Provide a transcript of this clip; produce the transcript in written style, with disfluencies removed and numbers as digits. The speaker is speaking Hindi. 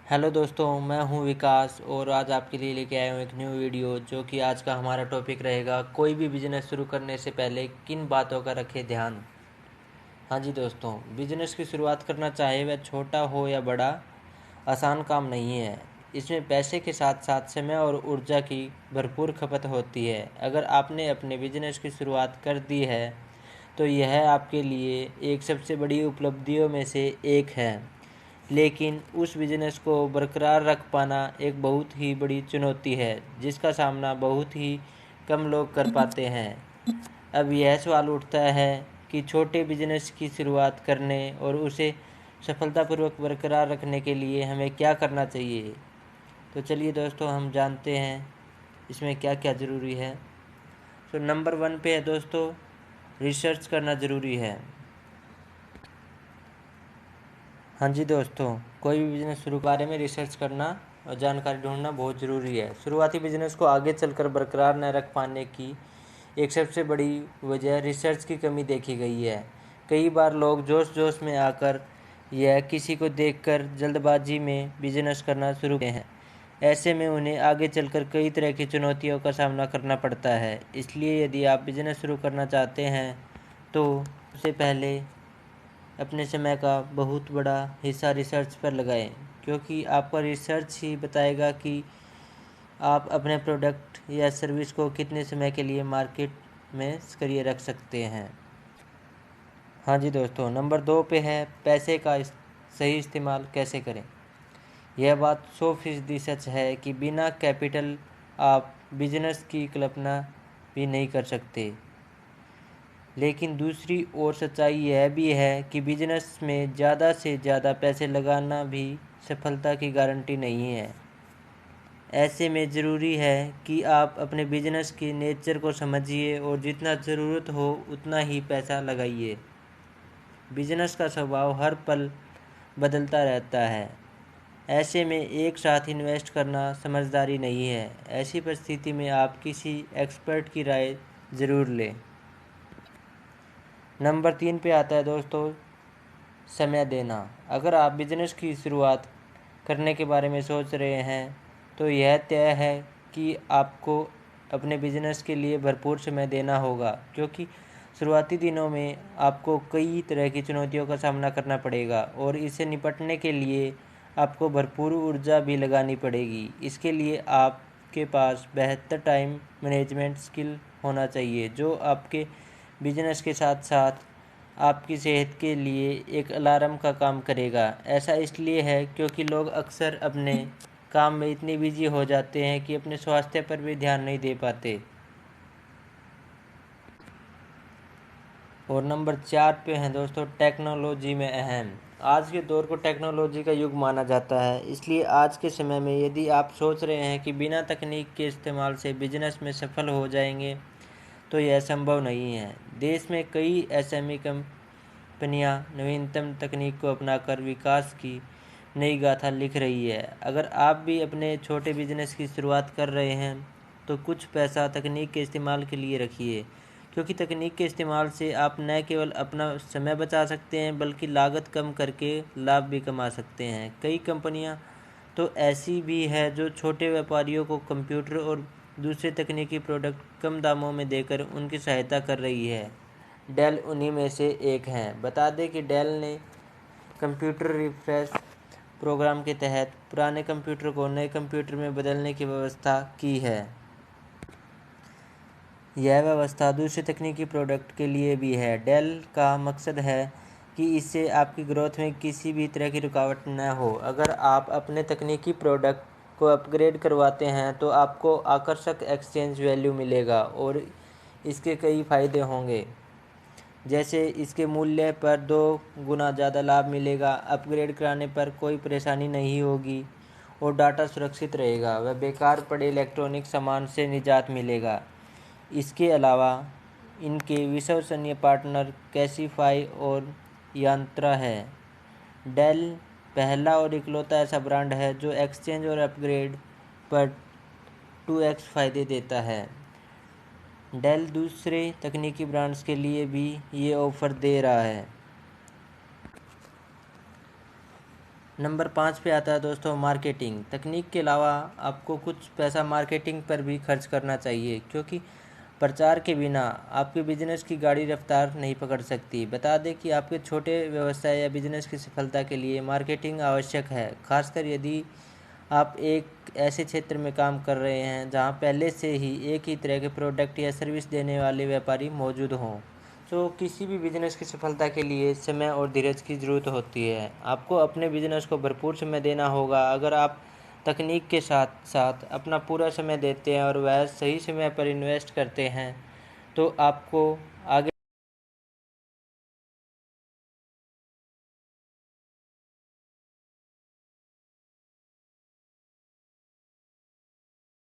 हेलो दोस्तों, मैं हूं विकास और आज आपके लिए लेके आया हूं एक न्यू वीडियो। जो कि आज का हमारा टॉपिक रहेगा, कोई भी बिजनेस शुरू करने से पहले किन बातों का रखें ध्यान। हाँ जी दोस्तों, बिजनेस की शुरुआत करना चाहे वह छोटा हो या बड़ा, आसान काम नहीं है। इसमें पैसे के साथ साथ समय और ऊर्जा की भरपूर खपत होती है। अगर आपने अपने बिजनेस की शुरुआत कर दी है तो यह आपके लिए एक सबसे बड़ी उपलब्धियों में से एक है, लेकिन उस बिजनेस को बरकरार रख पाना एक बहुत ही बड़ी चुनौती है, जिसका सामना बहुत ही कम लोग कर पाते हैं। अब यह सवाल उठता है कि छोटे बिजनेस की शुरुआत करने और उसे सफलतापूर्वक बरकरार रखने के लिए हमें क्या करना चाहिए। तो चलिए दोस्तों, हम जानते हैं इसमें क्या क्या ज़रूरी है। तो नंबर 1 पे है दोस्तों, रिसर्च करना ज़रूरी है। हाँ जी दोस्तों, कोई भी बिजनेस शुरू बारे में रिसर्च करना और जानकारी ढूंढना बहुत ज़रूरी है। शुरुआती बिजनेस को आगे चलकर बरकरार न रख पाने की एक सबसे बड़ी वजह रिसर्च की कमी देखी गई है। कई बार लोग जोश जोश में आकर या किसी को देखकर जल्दबाजी में बिजनेस करना शुरू करते हैं। ऐसे में उन्हें आगे चलकर कई तरह की चुनौतियों का सामना करना पड़ता है। इसलिए यदि आप बिजनेस शुरू करना चाहते हैं तो सबसे पहले अपने समय का बहुत बड़ा हिस्सा रिसर्च पर लगाएं, क्योंकि आपका रिसर्च ही बताएगा कि आप अपने प्रोडक्ट या सर्विस को कितने समय के लिए मार्केट में सक्रिय रख सकते हैं। हाँ जी दोस्तों, नंबर 2 पे है, पैसे का सही इस्तेमाल कैसे करें। यह बात 100% सच है कि बिना कैपिटल आप बिजनेस की कल्पना भी नहीं कर सकते। लेकिन दूसरी ओर सच्चाई यह भी है कि बिजनेस में ज़्यादा से ज़्यादा पैसे लगाना भी सफलता की गारंटी नहीं है। ऐसे में ज़रूरी है कि आप अपने बिजनेस के नेचर को समझिए और जितना ज़रूरत हो उतना ही पैसा लगाइए। बिजनेस का स्वभाव हर पल बदलता रहता है। ऐसे में एक साथ इन्वेस्ट करना समझदारी नहीं है। ऐसी परिस्थिति में आप किसी एक्सपर्ट की राय ज़रूर लें। नंबर 3 पे आता है दोस्तों, समय देना। अगर आप बिजनेस की शुरुआत करने के बारे में सोच रहे हैं तो यह तय है कि आपको अपने बिजनेस के लिए भरपूर समय देना होगा, क्योंकि शुरुआती दिनों में आपको कई तरह की चुनौतियों का सामना करना पड़ेगा और इससे निपटने के लिए आपको भरपूर ऊर्जा भी लगानी पड़ेगी। इसके लिए आपके पास बेहतर टाइम मैनेजमेंट स्किल होना चाहिए, जो आपके बिजनेस के साथ साथ आपकी सेहत के लिए एक अलार्म का काम करेगा। ऐसा इसलिए है क्योंकि लोग अक्सर अपने काम में इतने बिजी हो जाते हैं कि अपने स्वास्थ्य पर भी ध्यान नहीं दे पाते। और नंबर 4 पे हैं दोस्तों, टेक्नोलॉजी में अहम। आज के दौर को टेक्नोलॉजी का युग माना जाता है, इसलिए आज के समय में यदि आप सोच रहे हैं कि बिना तकनीक के इस्तेमाल से बिजनेस में सफल हो जाएंगे तो यह संभव नहीं है। देश में कई एसएमई कंपनियां नवीनतम तकनीक को अपनाकर विकास की नई गाथा लिख रही है। अगर आप भी अपने छोटे बिजनेस की शुरुआत कर रहे हैं तो कुछ पैसा तकनीक के इस्तेमाल के लिए रखिए, क्योंकि तकनीक के इस्तेमाल से आप न केवल अपना समय बचा सकते हैं बल्कि लागत कम करके लाभ भी कमा सकते हैं। कई कंपनियां तो ऐसी भी है जो छोटे व्यापारियों को कंप्यूटर और दूसरे तकनीकी प्रोडक्ट कम दामों में देकर उनकी सहायता कर रही है। डेल उन्हीं में से एक है। बता दें कि डेल ने कंप्यूटर रिफ्रेश प्रोग्राम के तहत पुराने कंप्यूटर को नए कंप्यूटर में बदलने की व्यवस्था की है। यह व्यवस्था दूसरे तकनीकी प्रोडक्ट के लिए भी है। डेल का मकसद है कि इससे आपकी ग्रोथ में किसी भी तरह की रुकावट न हो। अगर आप अपने तकनीकी प्रोडक्ट को अपग्रेड करवाते हैं तो आपको आकर्षक एक्सचेंज वैल्यू मिलेगा और इसके कई फ़ायदे होंगे, जैसे इसके मूल्य पर 2 गुना ज़्यादा लाभ मिलेगा, अपग्रेड कराने पर कोई परेशानी नहीं होगी और डाटा सुरक्षित रहेगा, वह बेकार पड़े इलेक्ट्रॉनिक सामान से निजात मिलेगा। इसके अलावा इनके विश्वसनीय पार्टनर कैशिफाई और यांत्रा है। डेल पहला और इकलौता ऐसा ब्रांड है जो एक्सचेंज और अपग्रेड पर 2x फ़ायदे देता है। डेल दूसरे तकनीकी ब्रांड्स के लिए भी ये ऑफ़र दे रहा है। नंबर 5 पे आता है दोस्तों मार्केटिंग। तकनीक के अलावा आपको कुछ पैसा मार्केटिंग पर भी खर्च करना चाहिए, क्योंकि प्रचार के बिना आपके बिजनेस की गाड़ी रफ्तार नहीं पकड़ सकती। बता दें कि आपके छोटे व्यवसाय या बिजनेस की सफलता के लिए मार्केटिंग आवश्यक है, खासकर यदि आप एक ऐसे क्षेत्र में काम कर रहे हैं जहां पहले से ही एक ही तरह के प्रोडक्ट या सर्विस देने वाले व्यापारी मौजूद हों। तो किसी भी बिजनेस की सफलता के लिए समय और धीरज की ज़रूरत होती है। आपको अपने बिजनेस को भरपूर समय देना होगा। अगर आप तकनीक के साथ साथ अपना पूरा समय देते हैं और वह सही समय पर इन्वेस्ट करते हैं तो आपको आगे